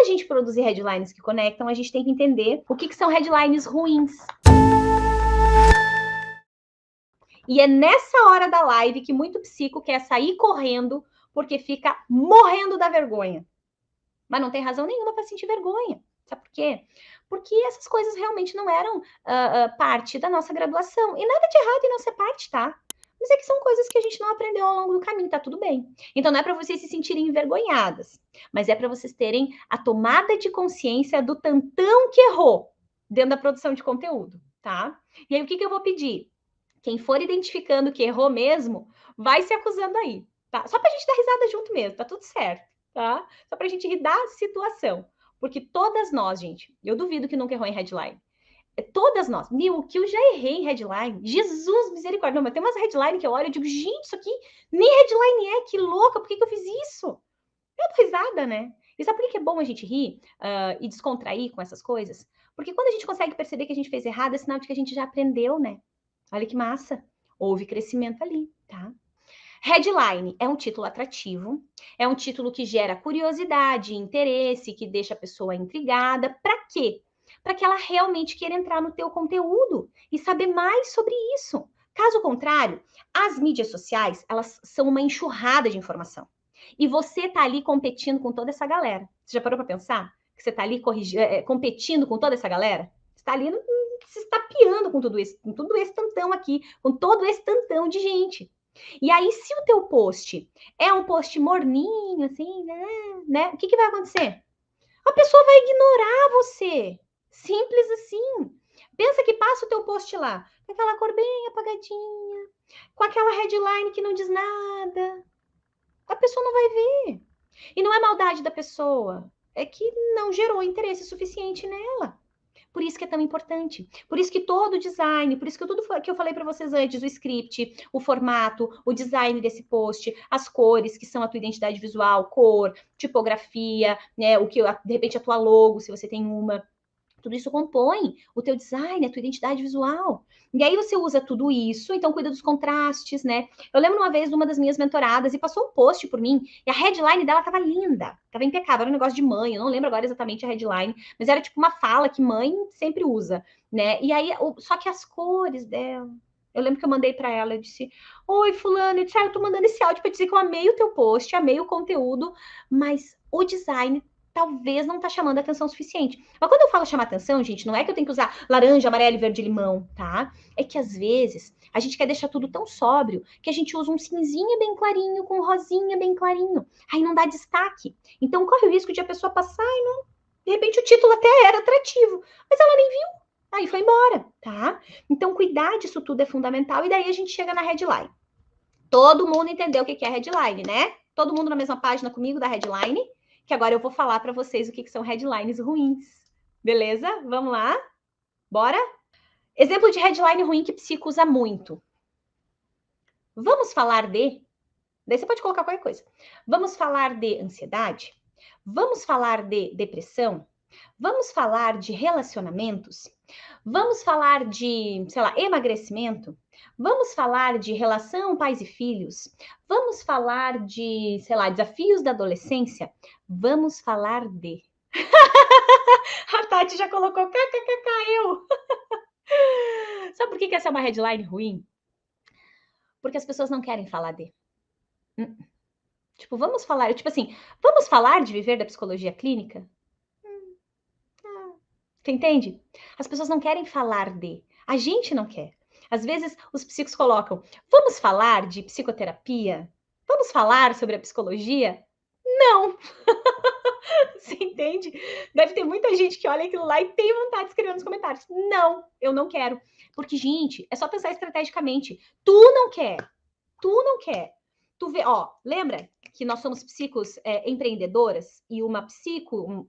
gente produzir headlines que conectam, a gente tem que entender o que são headlines ruins. E é nessa hora da live que muito psico quer sair correndo porque fica morrendo da vergonha. Mas não tem razão nenhuma para sentir vergonha. Sabe por quê? Porque essas coisas realmente não eram parte da nossa graduação. E nada de errado em não ser parte, tá? Mas é que são coisas que a gente não aprendeu ao longo do caminho, tá tudo bem. Então não é para vocês se sentirem envergonhadas, mas é para vocês terem a tomada de consciência do tantão que errou dentro da produção de conteúdo, tá? E aí o que eu vou pedir? Quem for identificando que errou mesmo, vai se acusando aí, tá? Só pra gente dar risada junto mesmo, tá tudo certo, tá? Só pra gente rir da situação. Porque todas nós, gente, eu duvido que nunca errou em headline. Todas nós. Meu, o que eu já errei em headline? Jesus, misericórdia. Não, mas tem umas headline que eu olho e digo, gente, isso aqui nem headline é, que louca, por que eu fiz isso? Eu dou risada, né? E sabe por que é bom a gente rir e descontrair com essas coisas? Porque quando a gente consegue perceber que a gente fez errado, é sinal de que a gente já aprendeu, né? Olha que massa. Houve crescimento ali, tá? Headline é um título atrativo, é um título que gera curiosidade, interesse, que deixa a pessoa intrigada. Para quê? Para que ela realmente queira entrar no teu conteúdo e saber mais sobre isso. Caso contrário, as mídias sociais, elas são uma enxurrada de informação. E você tá ali competindo com toda essa galera. Você já parou para pensar? Que você tá ali competindo com toda essa galera? Você tá ali se estapeando com tudo isso, com todo esse tantão aqui, com todo esse tantão de gente. E aí, se o teu post é um post morninho, assim, né? O que vai acontecer? A pessoa vai ignorar você. Simples assim. Pensa que passa o teu post lá, com aquela cor bem apagadinha, com aquela headline que não diz nada. A pessoa não vai ver. E não é maldade da pessoa, é que não gerou interesse suficiente nela. Por isso que é tão importante. Por isso que todo o design, por isso que tudo que eu falei para vocês antes, o script, o formato, o design desse post, as cores que são a tua identidade visual, cor, tipografia, né, o que de repente a tua logo, se você tem uma, tudo isso compõe o teu design, a tua identidade visual. E aí você usa tudo isso, então cuida dos contrastes, né? Eu lembro uma vez de uma das minhas mentoradas e passou um post por mim, e a headline dela tava linda, tava impecável, era um negócio de mãe, eu não lembro agora exatamente a headline, mas era tipo uma fala que mãe sempre usa, né? E aí, só que as cores dela, eu lembro que eu mandei para ela, eu disse, oi fulano, eu tô mandando esse áudio para dizer que eu amei o teu post, amei o conteúdo, mas o design talvez não tá chamando atenção suficiente. Mas quando eu falo chamar atenção, gente, não é que eu tenho que usar laranja, amarelo e verde limão, tá? É que às vezes a gente quer deixar tudo tão sóbrio que a gente usa um cinzinha bem clarinho com um rosinha bem clarinho. Aí não dá destaque. Então corre o risco de a pessoa passar e não... De repente o título até era atrativo, mas ela nem viu. Aí foi embora, tá? Então cuidar disso tudo é fundamental e daí a gente chega na headline. Todo mundo entendeu o que é headline, né? Todo mundo na mesma página comigo da headline? Que agora eu vou falar para vocês o que são headlines ruins. Beleza? Vamos lá? Bora? Exemplo de headline ruim que psico usa muito. Vamos falar de... Daí você pode colocar qualquer coisa. Vamos falar de ansiedade? Vamos falar de depressão? Vamos falar de relacionamentos? Vamos falar de, sei lá, emagrecimento? Vamos falar de relação pais e filhos? Vamos falar de, sei lá, desafios da adolescência? Vamos falar de... A Tati já colocou kkkk, eu. Sabe por que essa é uma headline ruim? Porque as pessoas não querem falar de. Tipo, vamos falar, tipo assim, vamos falar de viver da psicologia clínica? Você entende? As pessoas não querem falar de. A gente não quer. Às vezes os psicos colocam, vamos falar de psicoterapia? Vamos falar sobre a psicologia? Não! Você entende? Deve ter muita gente que olha aquilo lá e tem vontade de escrever nos comentários. Não, eu não quero. Porque, gente, é só pensar estrategicamente. Tu não quer. Tu não quer. Tu vê, ó, lembra que nós somos psicos empreendedoras? E uma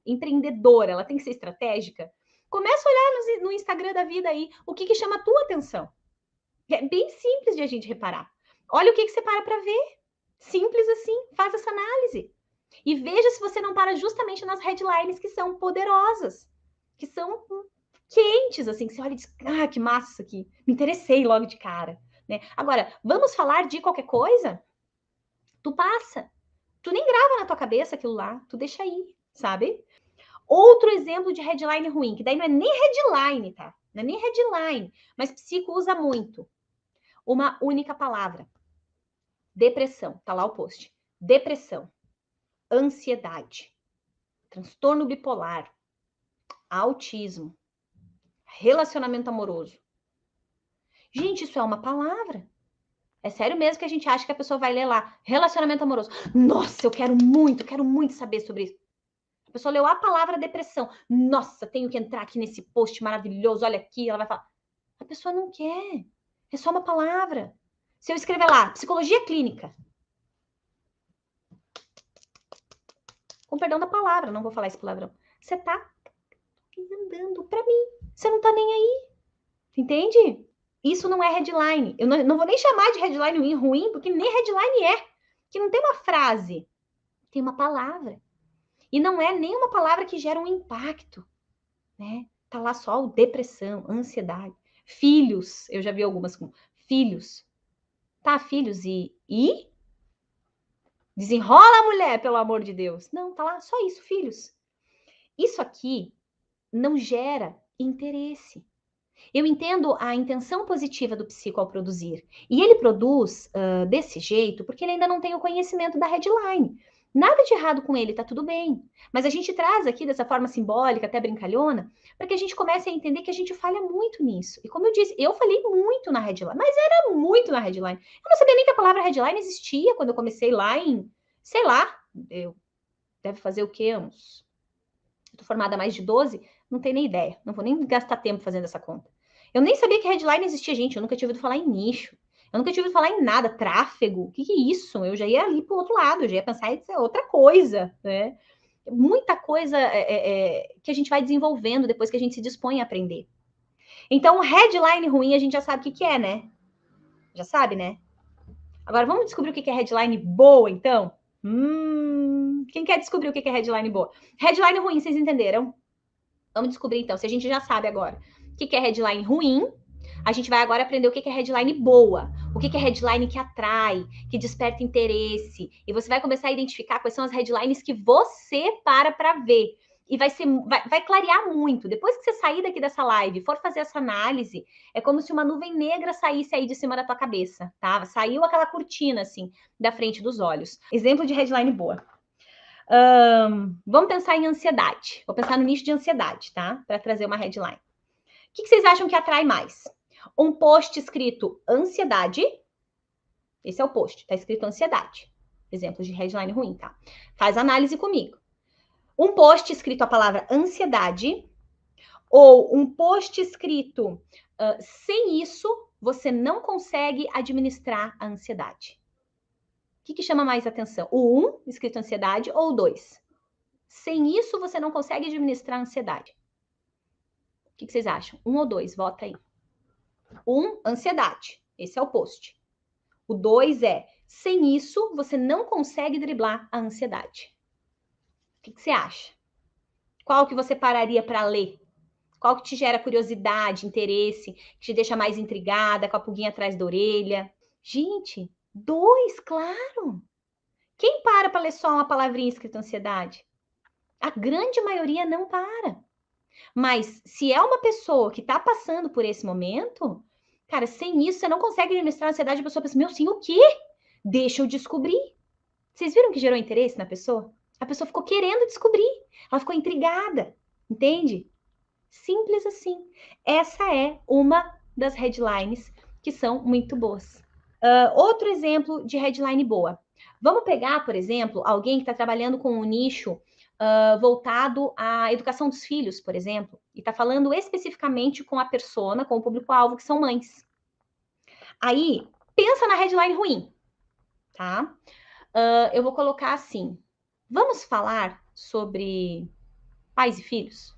empreendedora, ela tem que ser estratégica? Começa a olhar no Instagram da vida aí o que chama a tua atenção. É bem simples de a gente reparar. Olha o que você para ver. Simples assim, faz essa análise. E veja se você não para justamente nas headlines que são poderosas, que são quentes, assim, que você olha e diz, ah, que massa isso aqui, me interessei logo de cara, né? Agora, vamos falar de qualquer coisa? Tu passa, tu nem grava na tua cabeça aquilo lá, tu deixa aí, sabe? Outro exemplo de headline ruim, que daí não é nem headline, tá? Não é nem headline, mas psico usa muito. Uma única palavra. Depressão, tá lá o post. Depressão, ansiedade, transtorno bipolar, autismo, relacionamento amoroso. Gente, isso é uma palavra. É sério mesmo que a gente acha que a pessoa vai ler lá, relacionamento amoroso. Nossa, eu quero muito saber sobre isso. A pessoa leu a palavra depressão. Nossa, tenho que entrar aqui nesse post maravilhoso, olha aqui, ela vai falar. A pessoa não quer. É só uma palavra. Se eu escrever lá, psicologia clínica. Com perdão da palavra, não vou falar esse palavrão. Você tá andando pra mim. Você não tá nem aí. Entende? Isso não é headline. Eu não vou nem chamar de headline ruim, porque nem headline é. Que não tem uma frase. Tem uma palavra. E não é nem uma palavra que gera um impacto, né? Tá lá só o depressão, ansiedade. Filhos, eu já vi algumas com filhos. Tá, filhos e? Desenrola, mulher, pelo amor de Deus. Não, tá lá só isso, filhos. Isso aqui não gera interesse. Eu entendo a intenção positiva do psico ao produzir. E ele produz desse jeito porque ele ainda não tem o conhecimento da headline. Nada de errado com ele, tá tudo bem. Mas a gente traz aqui dessa forma simbólica, até brincalhona, para que a gente comece a entender que a gente falha muito nisso. E como eu disse, eu falei muito na headline, mas era muito na headline. Eu não sabia nem que a palavra headline existia quando eu comecei lá em, sei lá, deve fazer o quê? Estou formada há mais de 12, não tenho nem ideia. Não vou nem gastar tempo fazendo essa conta. Eu nem sabia que headline existia, gente. Eu nunca tinha ouvido falar em nicho. Eu nunca tinha ouvido falar em nada. Tráfego. O que é isso? Eu já ia ali para o outro lado. Eu já ia pensar em outra coisa, né? Muita coisa que a gente vai desenvolvendo depois que a gente se dispõe a aprender. Então, headline ruim a gente já sabe o que é, né? Já sabe, né? Agora, vamos descobrir o que é headline boa, então? Quem quer descobrir o que é headline boa? Headline ruim, vocês entenderam? Vamos descobrir, então, se a gente já sabe agora o que é headline ruim, a gente vai agora aprender o que é headline boa, o que é headline que atrai, que desperta interesse, e você vai começar a identificar quais são as headlines que você para ver. E vai clarear muito. Depois que você sair daqui dessa live e for fazer essa análise, é como se uma nuvem negra saísse aí de cima da tua cabeça, tá? Saiu aquela cortina, assim, da frente dos olhos. Exemplo de headline boa. Vamos pensar em ansiedade. Vou pensar no nicho de ansiedade, tá? Para trazer uma headline. O que vocês acham que atrai mais? Um post escrito ansiedade. Esse é o post, tá escrito ansiedade. Exemplo de headline ruim, tá? Faz análise comigo. Um post escrito a palavra ansiedade ou um post escrito sem isso, você não consegue administrar a ansiedade. O que chama mais atenção? O 1, escrito ansiedade, ou o 2? Sem isso, você não consegue administrar a ansiedade. O que vocês acham? 1 ou 2? Vota aí. 1, ansiedade. Esse é o post. O 2 é, sem isso, você não consegue driblar a ansiedade. O que você acha? Qual que você pararia para ler? Qual que te gera curiosidade, interesse, que te deixa mais intrigada, com a pulguinha atrás da orelha? Gente, 2, claro. Quem para ler só uma palavrinha escrita ansiedade? A grande maioria não para. Mas se é uma pessoa que está passando por esse momento, cara, sem isso você não consegue administrar a ansiedade. A pessoa pensa, meu, sim, o quê? Deixa eu descobrir. Vocês viram que gerou interesse na pessoa? A pessoa ficou querendo descobrir. Ela ficou intrigada. Entende? Simples assim. Essa é uma das headlines que são muito boas. Outro exemplo de headline boa. Vamos pegar, por exemplo, alguém que está trabalhando com um nicho voltado à educação dos filhos, por exemplo, e está falando especificamente com a persona, com o público-alvo, que são mães. Aí, pensa na headline ruim, tá? Eu vou colocar assim, vamos falar sobre pais e filhos?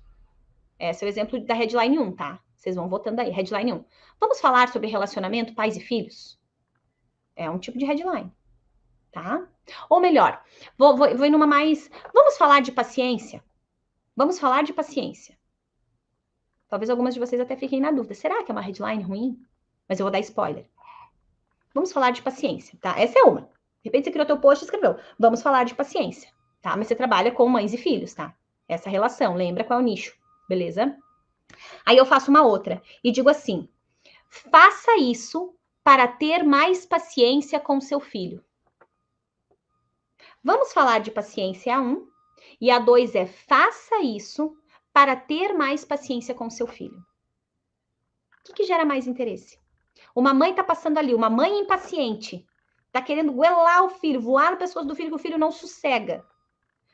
Esse é o exemplo da headline 1, tá? Vocês vão votando aí, headline 1. Vamos falar sobre relacionamento pais e filhos? É um tipo de headline, tá? Ou melhor, vou ir numa mais... Vamos falar de paciência? Vamos falar de paciência. Talvez algumas de vocês até fiquem na dúvida. Será que é uma headline ruim? Mas eu vou dar spoiler. Vamos falar de paciência, tá? Essa é uma. De repente você criou teu post e escreveu. Vamos falar de paciência, tá? Mas você trabalha com mães e filhos, tá? Essa relação, lembra qual é o nicho, beleza? Aí eu faço uma outra e digo assim: faça isso para ter mais paciência com seu filho. Vamos falar de paciência A1 e A2 é faça isso para ter mais paciência com seu filho. O que gera mais interesse? Uma mãe está passando ali, uma mãe impaciente, está querendo goelar o filho, voar no pescoço do filho, que o filho não sossega.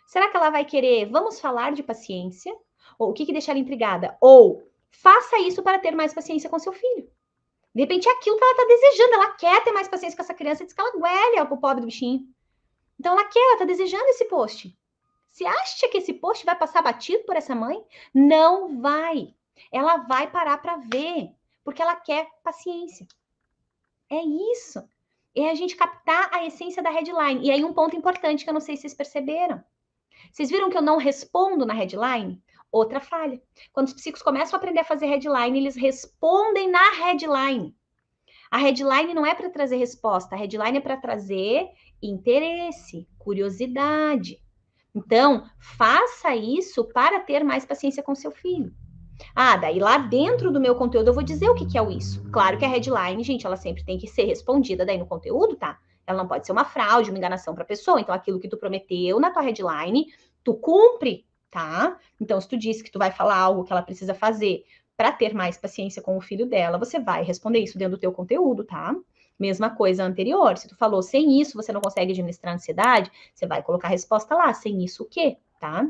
Será que ela vai querer, vamos falar de paciência? Ou o que deixa ela intrigada? Ou faça isso para ter mais paciência com seu filho. De repente é aquilo que ela está desejando, ela quer ter mais paciência com essa criança, diz que ela goela o pobre do bichinho. Então ela quer, ela está desejando esse post. Você acha que esse post vai passar batido por essa mãe? Não vai. Ela vai parar para ver, porque ela quer paciência. É isso. É a gente captar a essência da headline. E aí um ponto importante que eu não sei se vocês perceberam. Vocês viram que eu não respondo na headline? Outra falha. Quando os psicos começam a aprender a fazer headline, eles respondem na headline. A headline não é para trazer resposta, a headline é para trazer interesse, curiosidade. Então, faça isso para ter mais paciência com seu filho. Ah, daí lá dentro do meu conteúdo eu vou dizer o que é o isso. Claro que a headline, gente, ela sempre tem que ser respondida daí no conteúdo, tá? Ela não pode ser uma fraude, uma enganação para a pessoa. Então, aquilo que tu prometeu na tua headline, tu cumpre, tá? Então, se tu disse que tu vai falar algo que ela precisa fazer para ter mais paciência com o filho dela, você vai responder isso dentro do teu conteúdo, tá? Mesma coisa anterior. Se tu falou sem isso você não consegue administrar a ansiedade, você vai colocar a resposta lá. Sem isso o quê? Tá?